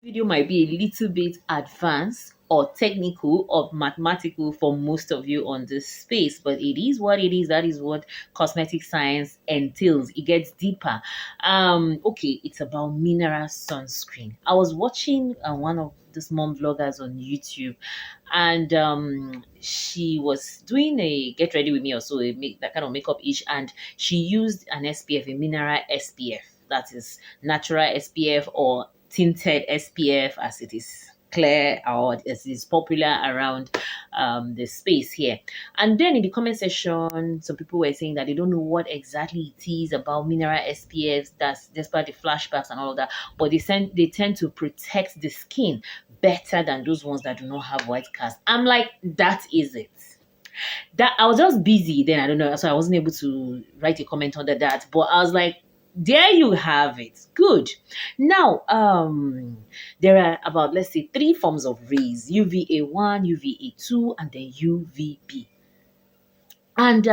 Video might be a little bit advanced or technical or mathematical for most of you on this space, but it is what it is. That is what cosmetic science entails. It gets deeper. Okay, it's about mineral sunscreen. I was watching one of this mom vloggers on YouTube, and she was doing a get ready with me or so, that kind of makeup ish, and she used an SPF, a mineral SPF, that is natural SPF or tinted SPF, as it is clear or as is popular around the space here. And then in the comment section, some people were saying that they don't know what exactly it is about mineral SPFs, that's despite the flashbacks and all of that, but they tend to protect the skin better than those ones that do not have white cast. I'm like, that is it. That I was just busy then, I don't know, so I wasn't able to write a comment under that, but I was like, there you have it. Good. Now, there are about, let's say, three forms of rays: UVA1, UVA2, and then UVB. And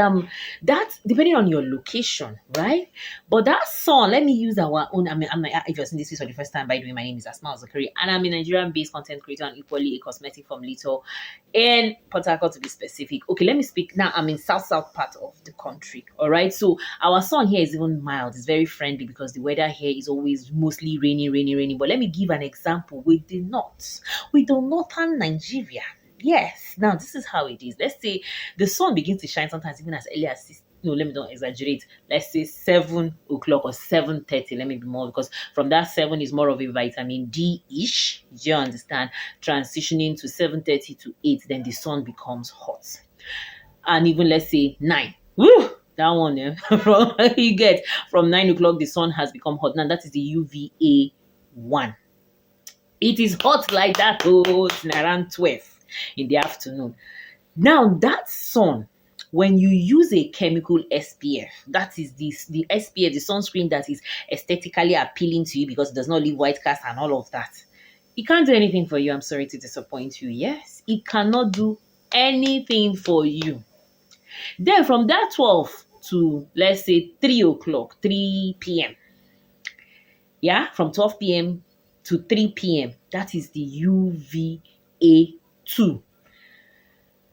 that's depending on your location, right? But that sun, let me use our own. If you're seeing this for the first time, by the way, my name is Asma Zakari, and I'm a Nigerian-based content creator and equally a cosmetic formulator in Port Harcourt, to be specific. Okay, let me speak now. I'm in south part of the country. All right, so our sun here is even mild. It's very friendly because the weather here is always mostly rainy. But let me give an example with the northern Nigeria. Yes, now this is how it is. Let's say the sun begins to shine sometimes even as early as 6. No, let me not exaggerate. Let's say 7 o'clock or 7:30. Let me be more, because from that 7 is more of a vitamin D-ish. Do you understand? Transitioning to 7:30 to 8, then the sun becomes hot. And even let's say 9. Woo! That one, yeah. From you get from 9 o'clock, the sun has become hot. Now that is the UVA1. It is hot like that. Oh, it's around 12 in the afternoon. Now that sun, when you use a chemical SPF, that is the SPF, the sunscreen that is aesthetically appealing to you because it does not leave white cast and all of that, it can't do anything for you. I'm sorry to disappoint you. Yes, it cannot do anything for you. Then from that 12 to, let's say, 3 o'clock, 3 p.m. Yeah, from 12 p.m. to 3 p.m. That is the UVA2.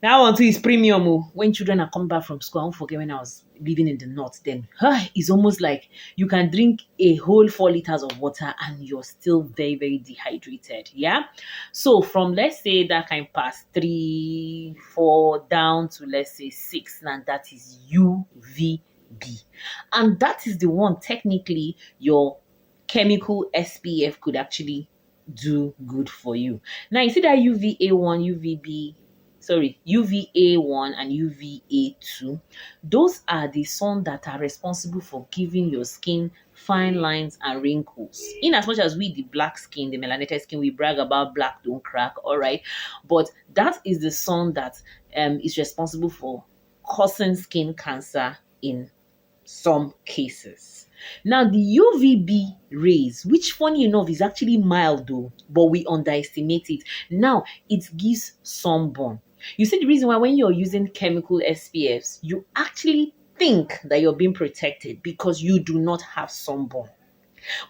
That one too is premium. Oh. When children are coming back from school, I won't forget when I was living in the north then. It's almost like you can drink a whole 4 liters of water and you're still very dehydrated. Yeah. So from, let's say, that kind past 3, 4 down to, let's say, 6, and that is UVB. And that is the one technically your chemical SPF could actually do good for you. Now you see that UVA1, UVA1 and UVA2, those are the sun that are responsible for giving your skin fine lines and wrinkles. In as much as we, the black skin, the melanated skin, we brag about black don't crack, all right, but that is the sun that is responsible for causing skin cancer in some cases. Now, the UVB rays, which funny enough is actually mild though, but we underestimate it. Now, it gives sunburn. You see the reason why when you're using chemical SPFs, you actually think that you're being protected because you do not have sunburn.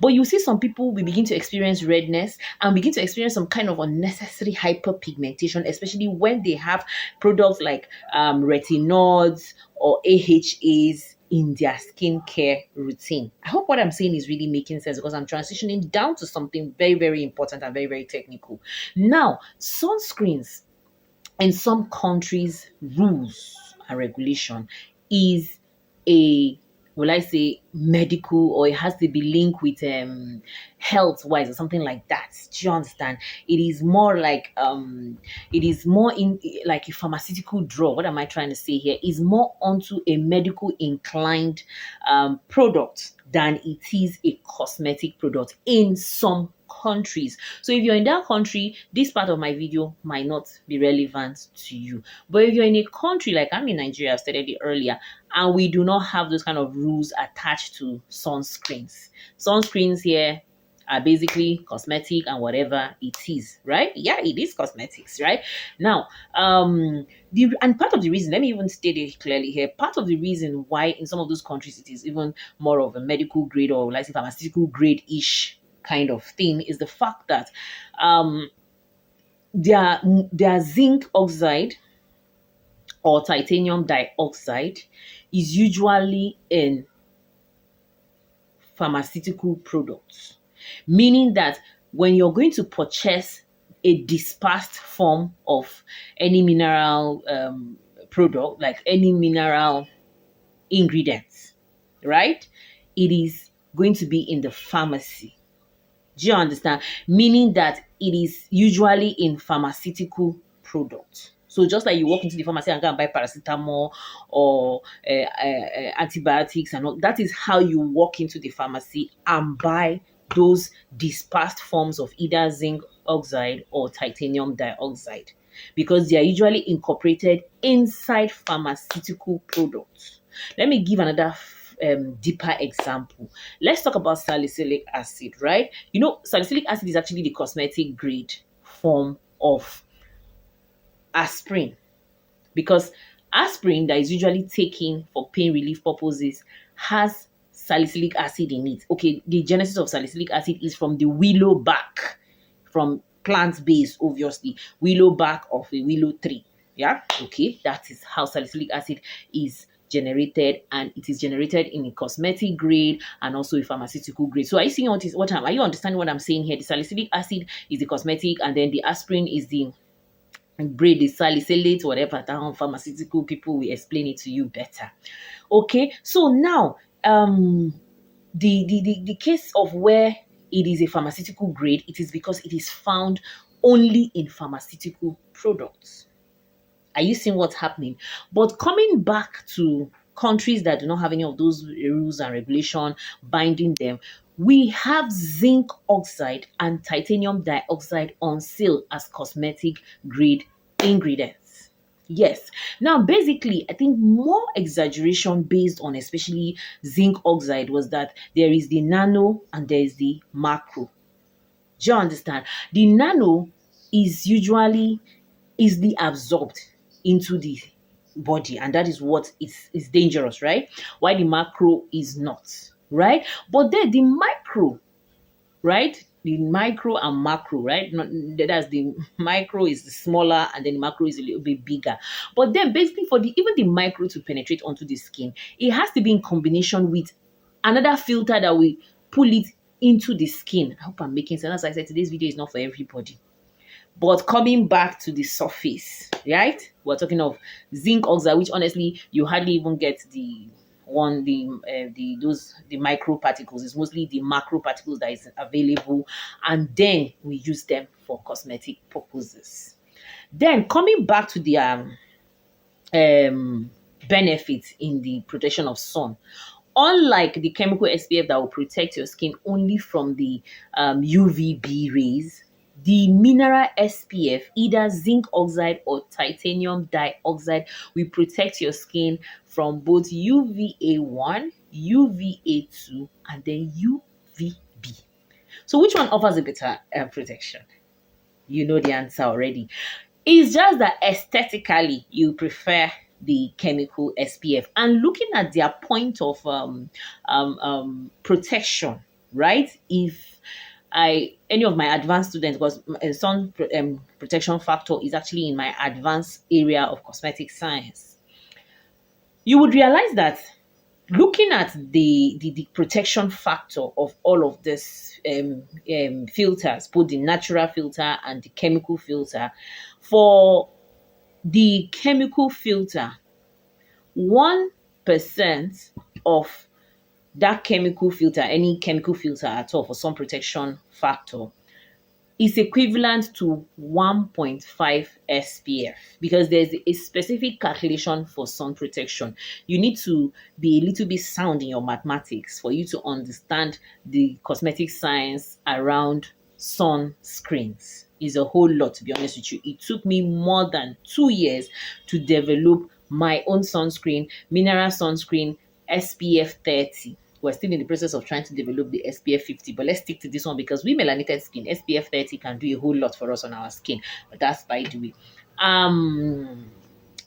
But you see some people will begin to experience redness and begin to experience some kind of unnecessary hyperpigmentation, especially when they have products like retinoids or AHAs in their skincare routine. I hope what I'm saying is really making sense because I'm transitioning down to something very important and very technical. Now, sunscreens in some countries' rules and regulation is a, will I say, medical, or it has to be linked with health wise or something like that. Do you understand? It is more like it is more in like a pharmaceutical drug. What am I trying to say here? Is more onto a medical inclined product than it is a cosmetic product in some countries. So if you're in that country, this part of my video might not be relevant to you. But if you're in a country like I'm in Nigeria, I've stated it earlier, and we do not have those kind of rules attached to sunscreens. Sunscreens here are basically cosmetic and whatever it is, right? Yeah, it is cosmetics, right? Now, and part of the reason, let me even state it clearly here, part of the reason why in some of those countries it is even more of a medical grade or like pharmaceutical grade-ish kind of thing is the fact that um, their zinc oxide or titanium dioxide is usually in pharmaceutical products, meaning that when you're going to purchase a dispersed form of any mineral product, like any mineral ingredients, right? It is going to be in the pharmacy. Do you understand? Meaning that it is usually in pharmaceutical products. So just like you walk into the pharmacy and go and buy paracetamol or antibiotics and all, that is how you walk into the pharmacy and buy those dispersed forms of either zinc oxide or titanium dioxide, because they are usually incorporated inside pharmaceutical products. Let me give another deeper example. Let's talk about salicylic acid, right? You know, salicylic acid is actually the cosmetic grade form of aspirin, because aspirin that is usually taken for pain relief purposes has salicylic acid in it. Okay, the genesis of salicylic acid is from the willow bark, from plant base, obviously, willow bark of a willow tree. Yeah, okay, that is how salicylic acid is generated, and it is generated in a cosmetic grade and also a pharmaceutical grade. So are you seeing are you understanding what I'm saying here? The salicylic acid is the cosmetic, and then the aspirin is the grade, the salicylate, whatever. That pharmaceutical people will explain it to you better. Okay, so now the case of where it is a pharmaceutical grade, it is because it is found only in pharmaceutical products. Are you seeing what's happening? But coming back to countries that do not have any of those rules and regulation binding them, we have zinc oxide and titanium dioxide on sale as cosmetic grade ingredients. Yes. Now, basically, I think more exaggeration based on especially zinc oxide was that there is the nano and there is the macro. Do you understand? The nano is usually easily absorbed into the body, and that is what is dangerous, right? Why the macro is not, right? But then the micro, right? The micro and macro, right? That's the micro is the smaller and then the macro is a little bit bigger. But then basically for even the micro to penetrate onto the skin, it has to be in combination with another filter that will pull it into the skin. I hope I'm making sense. As I said, today's video is not for everybody. But coming back to the surface, right? We're talking of zinc oxide, which honestly you hardly even get the micro particles. It's mostly the macro particles that is available, and then we use them for cosmetic purposes. Then coming back to the benefits in the protection of sun. Unlike the chemical SPF that will protect your skin only from the UVB rays, the mineral SPF, either zinc oxide or titanium dioxide, will protect your skin from both UVA1, UVA2, and then UVB. So which one offers a better protection? You know the answer already. It's just that aesthetically you prefer the chemical SPF, and looking at their point of protection, right? If any of my advanced students, because sun protection factor is actually in my advanced area of cosmetic science, you would realize that looking at the protection factor of all of this filters, both the natural filter and the chemical filter, for the chemical filter, 1% of that chemical filter, any chemical filter at all for sun protection factor, is equivalent to 1.5 SPF, because there's a specific calculation for sun protection. You need to be a little bit sound in your mathematics for you to understand the cosmetic science around sunscreens. Is a whole lot, to be honest with you. It took me more than 2 years to develop my own sunscreen, mineral sunscreen, SPF 30. We're still in the process of trying to develop the SPF 50, but let's stick to this one because we melanated skin, SPF 30 can do a whole lot for us on our skin. But that's by the way. I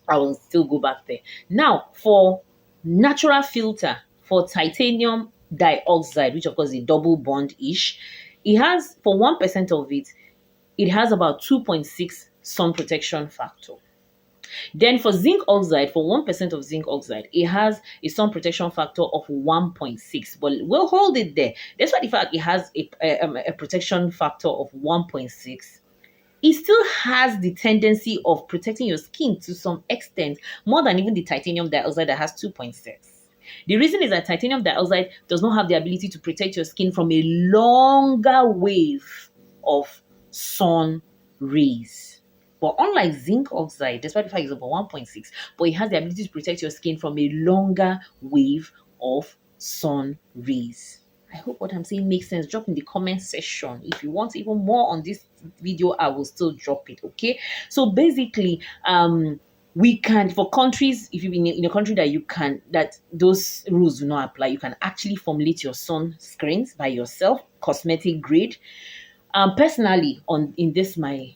will still go back there. Now, for natural filter, for titanium dioxide, which of course is a double bond-ish, It has, for 1% of it, it has about 2.6 sun protection factor. Then for zinc oxide, for 1% of zinc oxide, it has a sun protection factor of 1.6. But we'll hold it there. Despite the fact it has a protection factor of 1.6, it still has the tendency of protecting your skin to some extent, more than even the titanium dioxide that has 2.6. The reason is that titanium dioxide does not have the ability to protect your skin from a longer wave of sun rays. But unlike zinc oxide, despite the fact it's over 1.6, but it has the ability to protect your skin from a longer wave of sun rays. I hope what I'm saying makes sense. Drop in the comment section. If you want even more on this video, I will still drop it. Okay. So basically, we can, for countries, if you're in a country that you can, that those rules do not apply, you can actually formulate your sunscreens by yourself, cosmetic grade. Personally, in this my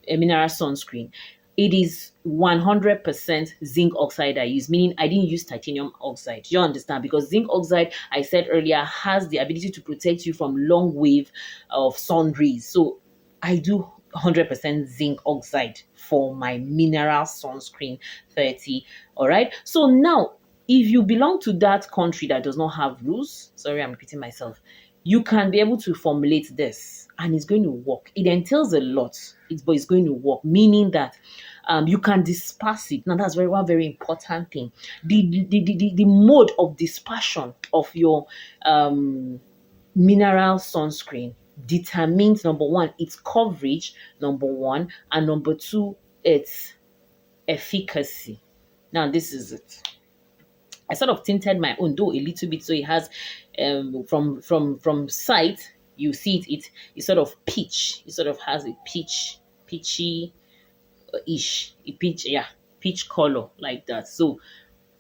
mineral sunscreen, it is 100% zinc oxide I use, meaning I didn't use titanium oxide. You understand? Because zinc oxide, I said earlier, has the ability to protect you from long wave of sun rays. So I do 100% zinc oxide for my mineral sunscreen 30. All right. So now, if you belong to that country that does not have rules, sorry, I'm repeating myself, you can be able to formulate this and it's going to work. It entails a lot, but it's going to work, meaning that you can disperse it. Now, that's one very important thing. The mode of dispersion of your mineral sunscreen determines, number one, its coverage, number one, and number two, its efficacy. Now, this is it. I sort of tinted my own, though a little bit, so it has from sight you see it sort of peach. It sort of has a peachy ish, peach color like that. So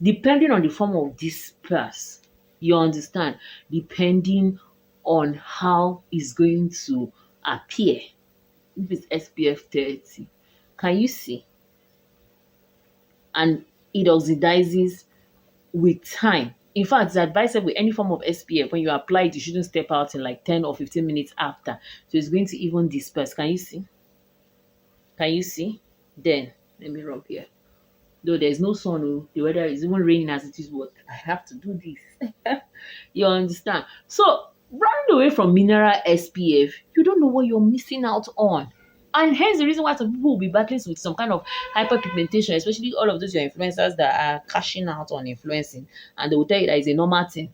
depending on the form of disperse, you understand, depending on how it's going to appear. If it's SPF 30, can you see? And it oxidizes with time. In fact, it's advisable with any form of SPF, when you apply it, you shouldn't step out in like 10 or 15 minutes after. So it's going to even disperse. Can you see? Can you see? Then, let me rub here. Though there's no sun, the weather is even raining as it is, but I have to do this. You understand? So, running away from mineral SPF, you don't know what you're missing out on. And hence the reason why some people will be battling with some kind of hyperpigmentation, especially all of those your influencers that are cashing out on influencing, and they will tell you that it's a normal thing.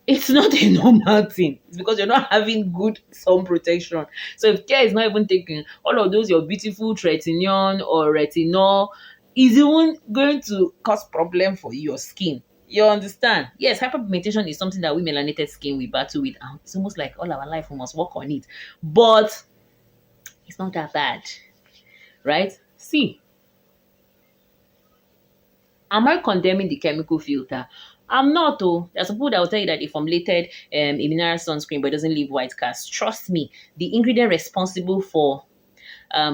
It's not a normal thing. It's because you're not having good sun protection. So if care is not even taken, all of those your beautiful tretinoin or retinol is even going to cause problem for your skin. You understand? Yes, hyperpigmentation is something that we melanated skin we battle with. It's almost like all our life we must work on it. But it's not that bad, right? See, am I condemning the chemical filter? I'm not. Oh, there's some people that will tell you that they formulated a mineral sunscreen but it doesn't leave white cast. Trust me, the ingredient responsible for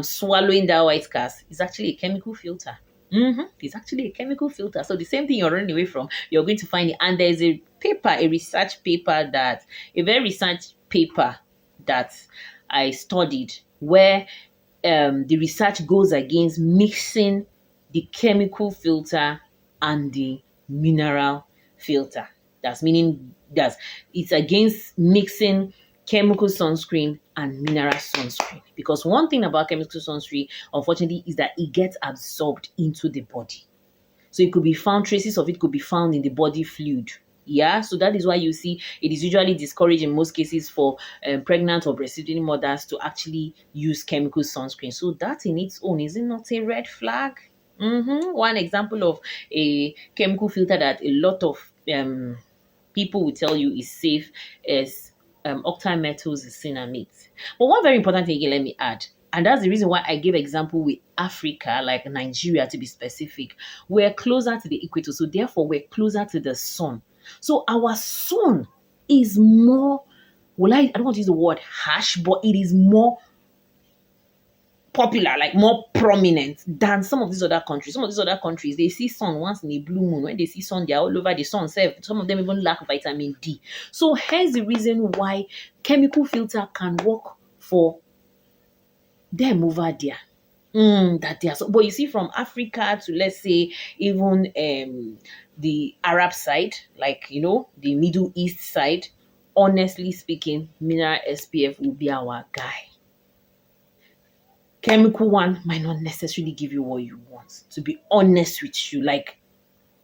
swallowing that white cast is actually a chemical filter. It's actually a chemical filter. So the same thing you're running away from, you're going to find it. And there's a research paper that I studied, where the research goes against mixing the chemical filter and the mineral filter. It's against mixing chemical sunscreen and mineral sunscreen, because one thing about chemical sunscreen, unfortunately, is that it gets absorbed into the body. So it could be found, traces of it could be found in the body fluid. Yeah, so that is why you see it is usually discouraged in most cases for pregnant or breastfeeding mothers to actually use chemical sunscreen. So that in its own, is it not a red flag? One example of a chemical filter that a lot of people will tell you is safe is oxymethoxycinnamate. But one very important thing again, let me add, and that's the reason why I gave example with Africa, like Nigeria to be specific. We're closer to the equator, so therefore we're closer to the sun. So our sun is more, I don't want to use the word harsh, but it is more popular, like more prominent than some of these other countries. Some of these other countries, they see sun once in a blue moon. When they see sun, they're all over the sun. Some of them even lack vitamin D. So here's the reason why chemical filter can work for them over there. That they are so, but you see, from Africa to, let's say, even the Arab side, like, the Middle East side, honestly speaking, mineral SPF will be our guy. Chemical one might not necessarily give you what you want, to be honest with you. Like,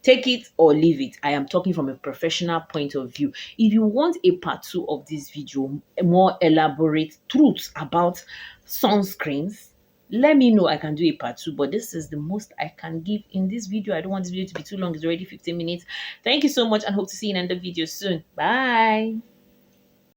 take it or leave it. I am talking from a professional point of view. If you want a part 2 of this video, a more elaborate truths about sunscreens, let me know. I can do a part 2, but this is the most I can give in this video. I don't want this video to be too long. It's already 15 minutes. Thank you so much, and hope to see you in another video soon. Bye.